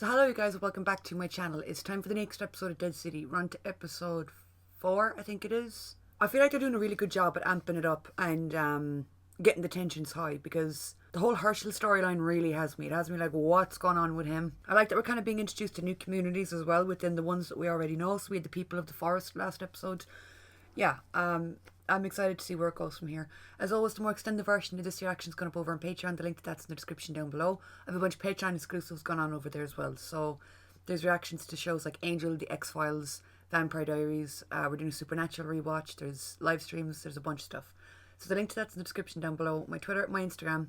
So hello you guys, welcome back to my channel. It's time for the next episode of Dead City. We're on to episode 4, I think it is. I feel like they're doing a really good job at amping it up and getting the tensions high, because the whole Hershel storyline really has me. It has me like, what's going on with him? I like that we're kind of being introduced to new communities as well within the ones that we already know. So we had the people of the forest last episode. Yeah, I'm excited to see where it goes from here. As always, the more extended version of this reaction is going up over on Patreon. The link to that's in the description down below. I have a bunch of Patreon exclusives going on over there as well. So there's reactions to shows like Angel, The X-Files, Vampire Diaries. We're doing a Supernatural rewatch. There's live streams. There's a bunch of stuff. So the link to that's in the description down below. My Twitter, my Instagram,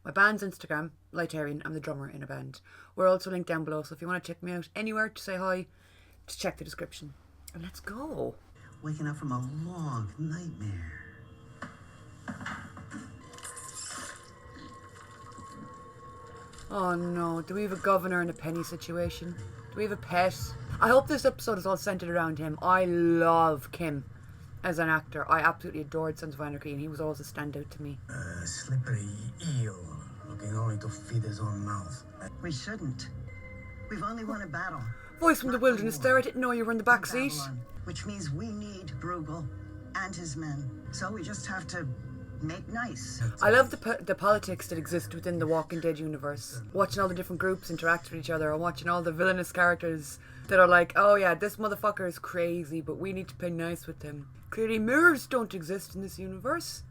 my band's Instagram, Lightarian. I'm the drummer in a band. We're also linked down below. So if you want to check me out anywhere to say hi, just check the description. And let's go. Waking up from a long nightmare. Oh no, do we have a governor in a Penny situation? Do we have a pet? I hope this episode is all centered around him. I love Kim as an actor. I absolutely adored Sons of Anarchy and he was always a standout to me. A slippery eel, looking only to feed his own mouth. We shouldn't. We've only won a battle. Voice from the wilderness there, I didn't know you were in the back seat. Which means we need Bruegel and his men. So we just have to make nice. I love the politics that exist within the Walking Dead universe. Watching all the different groups interact with each other, and watching all the villainous characters that are like, oh yeah, this motherfucker is crazy, but we need to play nice with him. Clearly mirrors don't exist in this universe.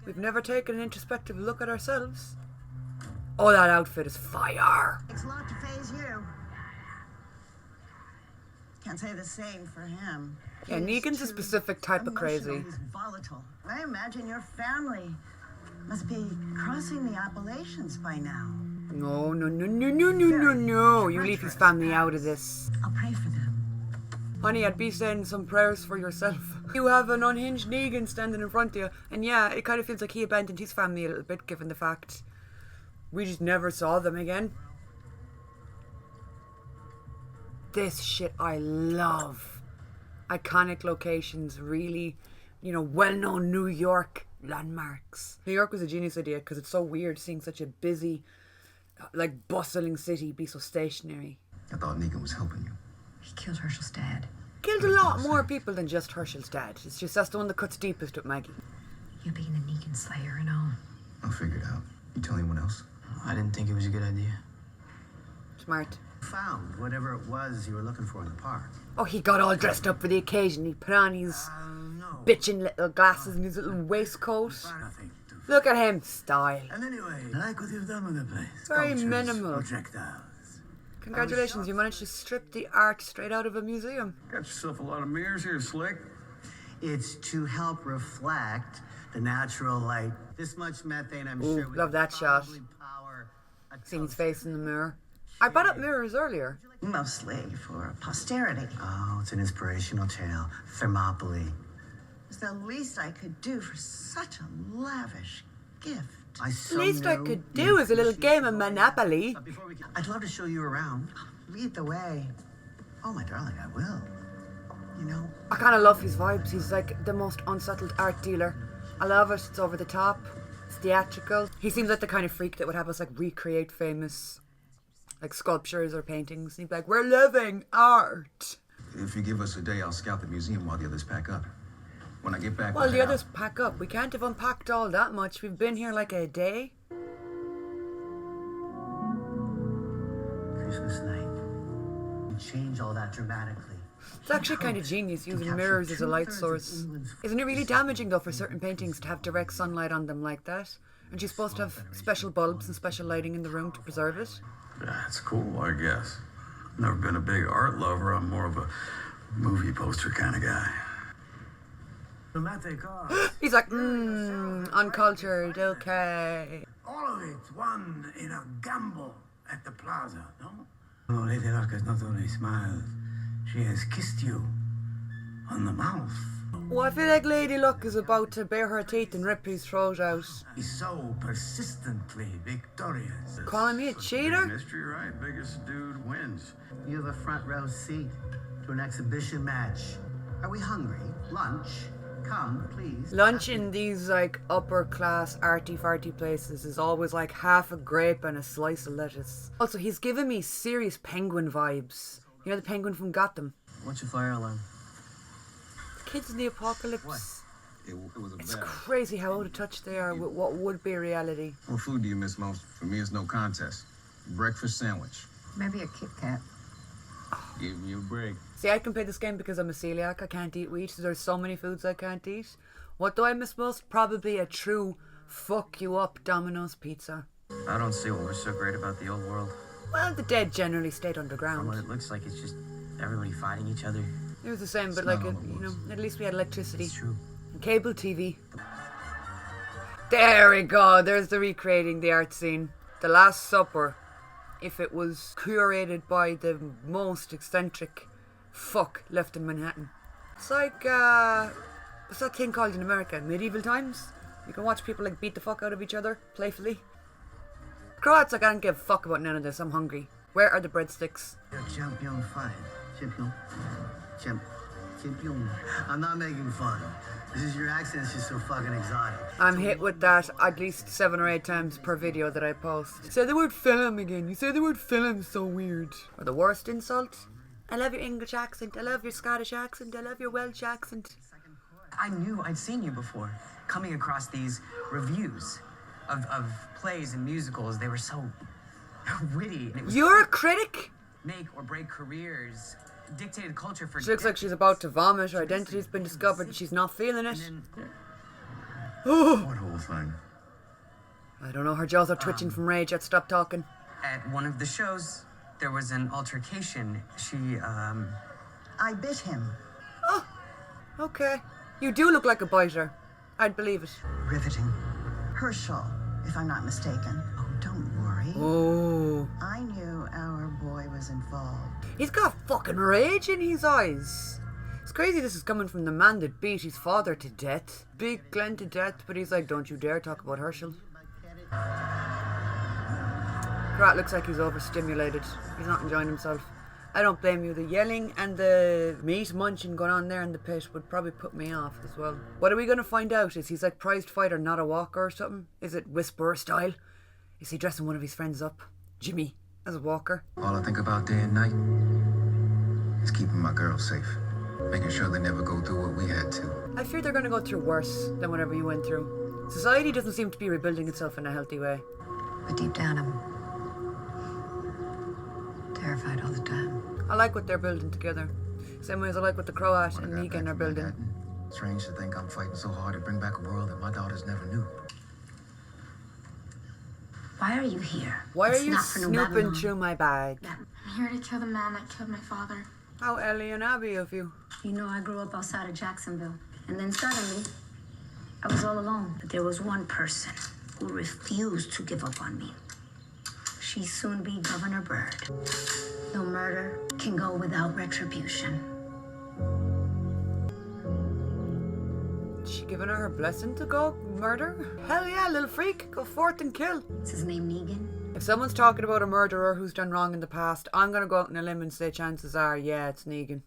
We've never taken an introspective look at ourselves. Oh, that outfit is fire. It's a lot to phase you. Can't say the same for him. Yeah, Negan's a specific type of crazy. He's volatile. I imagine your family must be crossing the Appalachians by now. No. You leave his family out of this. I'll pray for them. Honey, I'd be saying some prayers for yourself. You have an unhinged Negan standing in front of you. And yeah, it kind of feels like he abandoned his family a little bit, given the fact we just never saw them again. This shit I love. Iconic locations, really, well-known New York landmarks. New York was a genius idea because it's so weird seeing such a busy, like bustling city be so stationary. I thought Negan was helping you. He killed Hershel's dad. Killed a lot more people than just Hershel's dad. It's just that's the one that cuts deepest with Maggie. You being a Negan slayer and all. I'll figure it out. You tell anyone else? I didn't think it was a good idea. Smart. Found whatever it was you were looking for in the park. Oh, he got all dressed up for the occasion. He put on his bitchin' little glasses and his little waistcoat. Look at him, style. And anyway, I like what you've done with the place. Very minimal. Projectiles. Congratulations, you managed to strip the art straight out of a museum. Got yourself a lot of mirrors here, Slick. It's to help reflect the natural light. This much methane, I'm Ooh, sure. love that shot. Seeing his face in the mirror. I brought up mirrors earlier. Mostly for posterity. Oh, it's an inspirational tale. Thermopylae. It's the least I could do for such a lavish gift. The least I could do is a little game of Monopoly. I'd love to show you around. Lead the way. Oh, my darling, I will. I kind of love his vibes. He's like the most unsettled art dealer. I love it. It's over the top. It's theatrical. He seems like the kind of freak that would have us like recreate famous like sculptures or paintings. He'd be like, we're living art. If you give us a day, I'll scout the museum while the others pack up. When I get back... Well, the others pack up. We can't have unpacked all that much. We've been here like a day. Christmas night. Change all that dramatically. It's actually kind of genius using mirrors as a light source. Isn't it really damaging though for certain paintings to have direct sunlight on them like that? Aren't you supposed to have special bulbs and special lighting in the room to preserve it? Yeah, it's cool, I guess. Never been a big art lover. I'm more of a movie poster kind of guy. He's like, uncultured, okay. All of it won in a gamble at the plaza, no? Oh, Lady Luck has not only smiled, she has kissed you on the mouth. Well, I feel like Lady Luck is about to bare her teeth and rip his throat out. He's so persistently victorious. Calling me a cheater? Mystery, right? Biggest dude wins. You have a front row seat to an exhibition match. Are we hungry? Lunch? Come, please. Lunch in these like upper class arty farty places is always like half a grape and a slice of lettuce. Also, he's giving me serious penguin vibes. You know the penguin from Gotham? What's your fire alarm? Kids in the apocalypse. It was a It's battle. crazy how out of touch they are with what would be reality. What food do you miss most? For me, it's no contest. Breakfast sandwich. Maybe a Kit Kat. Give me a break. See, I can play this game because I'm a celiac. I can't eat wheat. So there's so many foods I can't eat. What do I miss most? Probably a true fuck you up Domino's pizza. I don't see what was so great about the old world. Well, the dead generally stayed From what underground. it looks like, it's just everybody fighting each other. It was the same, but It's like, not it, all it you know, was. at least we had electricity. It's true. And cable TV. There we go. There's the recreating the art scene. The Last Supper, if it was curated by the most eccentric fuck left in Manhattan. It's like, what's that thing called in America? Medieval times? You can watch people like beat the fuck out of each other, playfully. Croats, like, I don't give a fuck about none of this. I'm hungry. Where are the breadsticks? You're champion fine. Champion. I'm not making fun. This is your accent. It's just so fucking exotic. I'm hit with that at least 7 or 8 times per video that I post. Say the word film again. You say the word film so weird. Or the worst insult. I love your English accent. I love your Scottish accent. I love your Welsh accent. I knew I'd seen you before. Coming across these reviews of plays and musicals, they were so witty. And it was You're a critic? make or break careers, dictated culture for She looks like she's about to vomit. Her identity's been discovered and she's not feeling it. What whole thing? I don't know. Her jaws are twitching from rage. I'd stop talking. At one of the shows, there was an altercation. She, I bit him. Okay. You do look like a biter. I'd believe it. Riveting. Hershel, if I'm not mistaken. Oh, don't worry. Oh. I knew our boy was involved. He's got fucking rage in his eyes. It's crazy this is coming from the man that beat his father to death. Big Glenn to death, but he's like, don't you dare talk about Hershel. Rat looks like he's overstimulated. He's not enjoying himself. I don't blame you. The yelling and the meat munching going on there in the pit would probably put me off as well. What are we going to find out? Is he's like prized fighter, not a walker or something? Is it Whisperer style? Is he dressing one of his friends up? Jimmy, as a walker? All I think about day and night is keeping my girls safe. Making sure they never go through what we had to. I fear they're going to go through worse than whatever you went through. Society doesn't seem to be rebuilding itself in a healthy way. But deep down, I'm terrified all the time. I like what they're building together. Same way as I like what the Croat When and I got Negan back are from building. Manhattan, strange to think I'm fighting so hard to bring back a world that my daughters never knew. Why are you here? Why are It's you not for no snooping Babylon. through my bag? I'm here to kill the man that killed my father. How Ellie and Abby of you. You know, I grew up outside of Jacksonville. And then suddenly, I was all alone. But there was one person who refused to give up on me. She'd soon be Governor Bird. No murder can go without retribution. Is she giving her blessing to go murder? Hell yeah, little freak. Go forth and kill. Is his name Negan? If someone's talking about a murderer who's done wrong in the past, I'm going to go out on a limb and say chances are, yeah, it's Negan.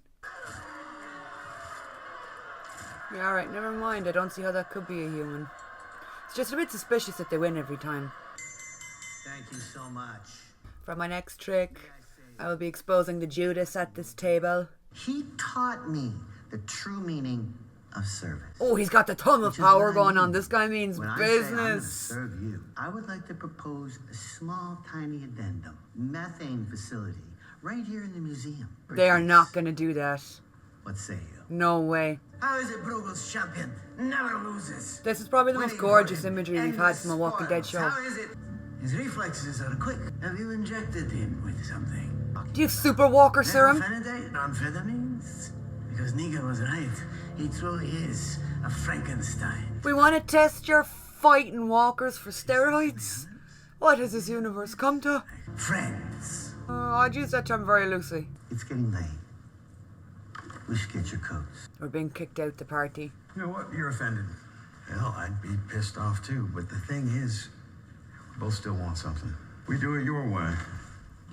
Yeah, alright, never mind. I don't see how that could be a human. It's just a bit suspicious that they win every time. Thank you so much. For my next trick, I will be exposing the Judas at this table. He taught me the true meaning of service. Oh, he's got the thumb of Which is power what I going on. mean. This guy means When I say I'm gonna business. serve you, I would like to propose a small, tiny addendum. Methane facility, right here in the museum. They are not going to do that. What say you? No way. How is it Brugel's champion never loses? This is probably the most Winning for gorgeous him, imagery we've had endless from a Walking Dead spoils. show. How is it? His reflexes are quick. Have you injected him with something? Do you have super walker serum? Amphetamines? Because Negan was right. He truly is a Frankenstein. We want to test your fighting walkers for steroids? What has this universe come to? Friends. I'd use that term very loosely. It's getting late. We should get your coats. We're being kicked out the party. You know what? You're offended. Hell, I'd be pissed off too. But the thing is, we both still want something. We do it your way.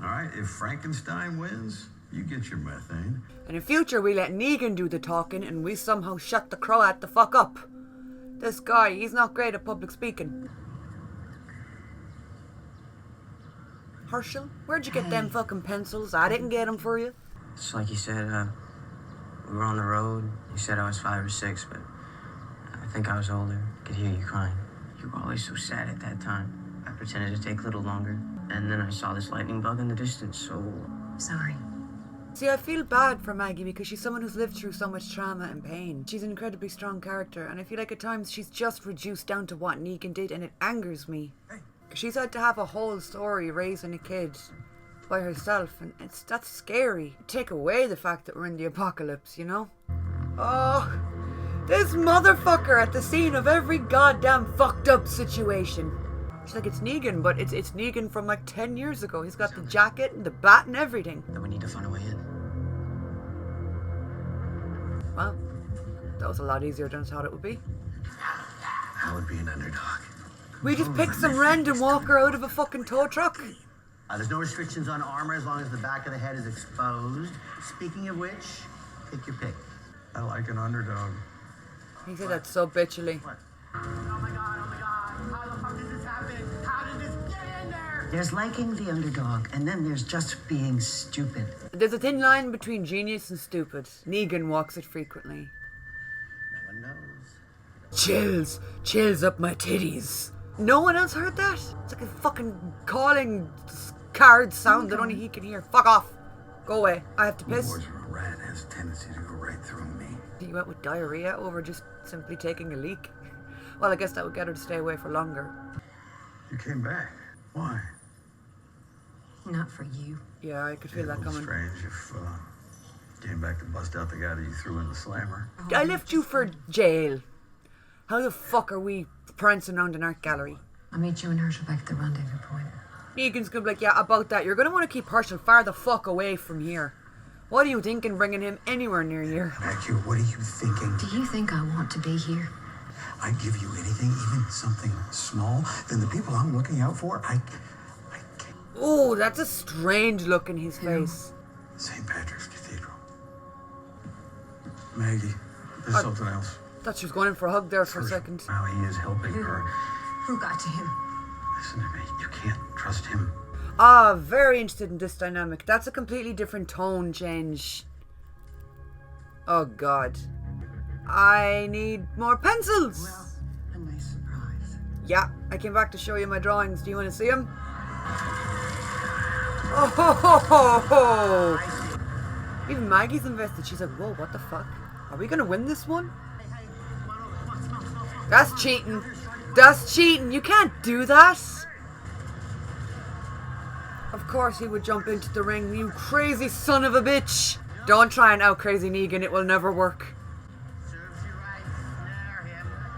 All right? If Frankenstein wins, You get your methane. And in future, we let Negan do the talking and we somehow shut the Croat the fuck up. This guy, he's not great at public speaking. Hershel, where'd you get them fucking pencils? I didn't get them for you. It's like you said, we were on the road. You said I was 5 or 6, but I think I was older. I could hear you crying. You were always so sad at that time. I pretended to take a little longer. And then I saw this lightning bug in the distance, so... Sorry. See, I feel bad for Maggie because she's someone who's lived through so much trauma and pain. She's an incredibly strong character, and I feel like at times she's just reduced down to what Negan did, and it angers me. She's had to have a whole story raising a kid by herself, and that's scary. Take away the fact that we're in the apocalypse, you know? Oh, this motherfucker at the scene of every goddamn fucked up situation. She's like, it's Negan, but it's Negan from like 10 years ago. He's got the jacket and the bat and everything. Then we need to find a way in. Well, that was a lot easier than I thought it would be. I would be an underdog. We just picked some random walker out of a fucking tow truck. There's no restrictions on armor as long as the back of the head is exposed. Speaking of which, pick your pick. I like an underdog. He said that so bitchily. What? Oh my god, how the fuck did this happen? How did this get in there? There's liking the underdog, and then there's just being stupid. There's a thin line between genius and stupid. Negan walks it frequently. No one knows. Chills up my titties. No one else heard that? It's like a fucking calling card sound that only he can hear. Fuck off. Go away. I have to piss. Boys are a rat has a tendency to go right through me. You went with diarrhea over just simply taking a leak? Well, I guess that would get her to stay away for longer. You came back. Why? Not for you. Yeah, I could feel that A little coming. strange if came back to bust out the guy that you threw in the slammer. I left you for jail. How the fuck are we prancing around an art gallery? I'll meet you and Hershel back at the rendezvous point. Negan's gonna be like, yeah, about that. You're gonna want to keep Hershel far the fuck away from here. What are you thinking bringing him anywhere near here? Matthew, what are you thinking? Do you think I want to be here? I'd give you anything, even something small, then the people I'm looking out for, I can't. Oh, that's a strange look in his face. St. Patrick's Cathedral. Maggie, there's something else. Thought she was going in for a hug there for a second. How he is helping her. Who got to him? Listen to me, you can't trust him. Ah, very interested in this dynamic. That's a completely different tone change. Oh god. I need more pencils! Well, a nice surprise. Yeah, I came back to show you my drawings. Do you want to see them? Oh ho ho ho ho! Even Maggie's invested. She's like, whoa, what the fuck? Are we gonna win this one? That's cheating. That's cheating. You can't do that. Of course he would jump into the ring, you crazy son of a bitch. Don't try and out crazy Negan. It will never work.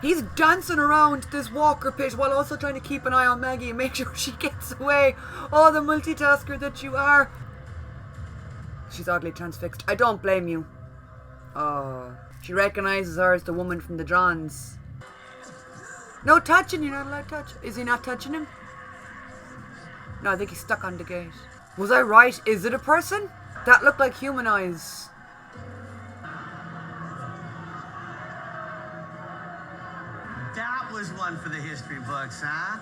He's dancing around this walker pit while also trying to keep an eye on Maggie and make sure she gets away. Oh, the multitasker that you are. She's oddly transfixed. I don't blame you. Oh, she recognises her as the woman from the drawings. No touching, you're not allowed to touch. Is he not touching him? No, I think he's stuck on the gate. Was I right? Is it a person? That looked like human eyes. That was one for the history books, huh?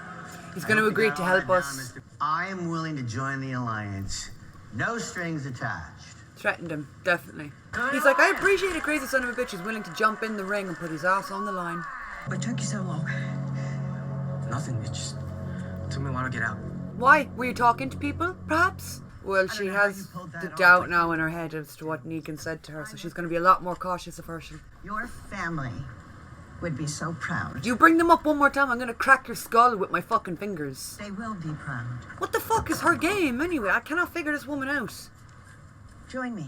He's going to agree to help us. I am willing to join the alliance. No strings attached. Threatened him, definitely. He's like, I appreciate a crazy son of a bitch who's willing to jump in the ring and put his ass on the line. What took you so long? Nothing, it just took me a while to get out. Why? Were you talking to people, perhaps? Well, she has the doubt now in her head as to what Negan said to her, so she's going to be a lot more cautious of Hershel. Your family would be so proud. You bring them up one more time, I'm going to crack your skull with my fucking fingers. They will be proud. What the fuck is her game, anyway? I cannot figure this woman out. Join me.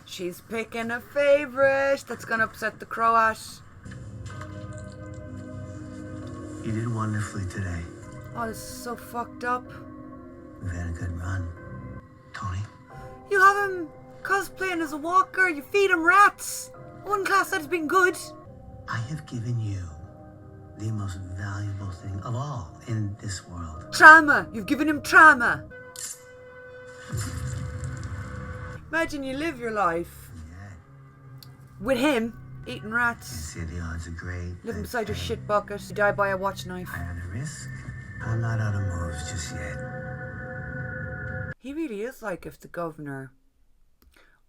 She's picking a favourite. That's going to upset the Croat. You did wonderfully today. Oh, this is so fucked up. We've had a good run. Tony? You have him cosplaying as a walker. You feed him rats. One class that has been good. I have given you the most valuable thing of all in this world. Trauma. You've given him trauma. Imagine you live your life Yeah. with him, eating Can't rats, say the odds are great. living but, beside your hey, shit bucket, you die by a watch knife. higher the risk. I'm not out of moves just yet. He really is like if the governor,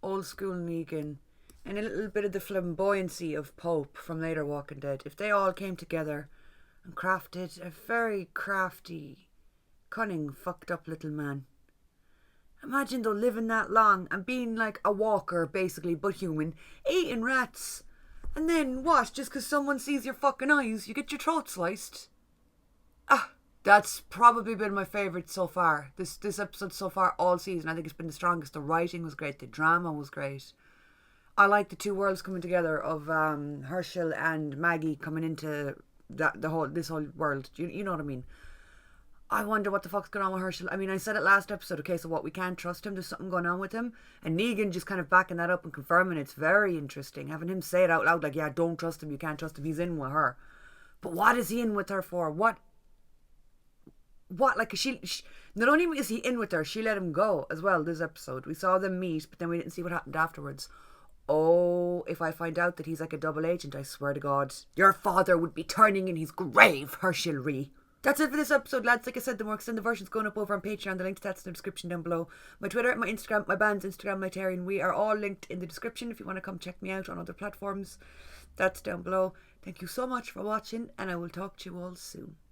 old school Negan, and a little bit of the flamboyancy of Pope from later Walking Dead, if they all came together and crafted a very crafty, cunning, fucked up little man. Imagine though living that long and being like a walker basically, but human, eating rats. And then what? Just because someone sees your fucking eyes, you get your throat sliced? Ah, that's probably been my favourite so far. This episode so far, all season, I think it's been the strongest. The writing was great. The drama was great. I like the two worlds coming together of Hershel and Maggie coming into this whole world. You know what I mean? I wonder what the fuck's going on with Hershel. I mean, I said it last episode, okay, so what, we can't trust him? There's something going on with him? And Negan just kind of backing that up and confirming it's very interesting. Having him say it out loud, like, yeah, don't trust him, you can't trust him, he's in with her. But what is he in with her for? What, like, she not only is he in with her, she let him go as well this episode. We saw them meet, but then we didn't see what happened afterwards. Oh, if I find out that he's like a double agent, I swear to God, your father would be turning in his grave, Hershel Ree. That's it for this episode, lads. Like I said, the more extended version's going up over on Patreon. The link to that's in the description down below. My Twitter, my Instagram, my band's Instagram, my Tyrion. We are all linked in the description if you want to come check me out on other platforms. That's down below. Thank you so much for watching, and I will talk to you all soon.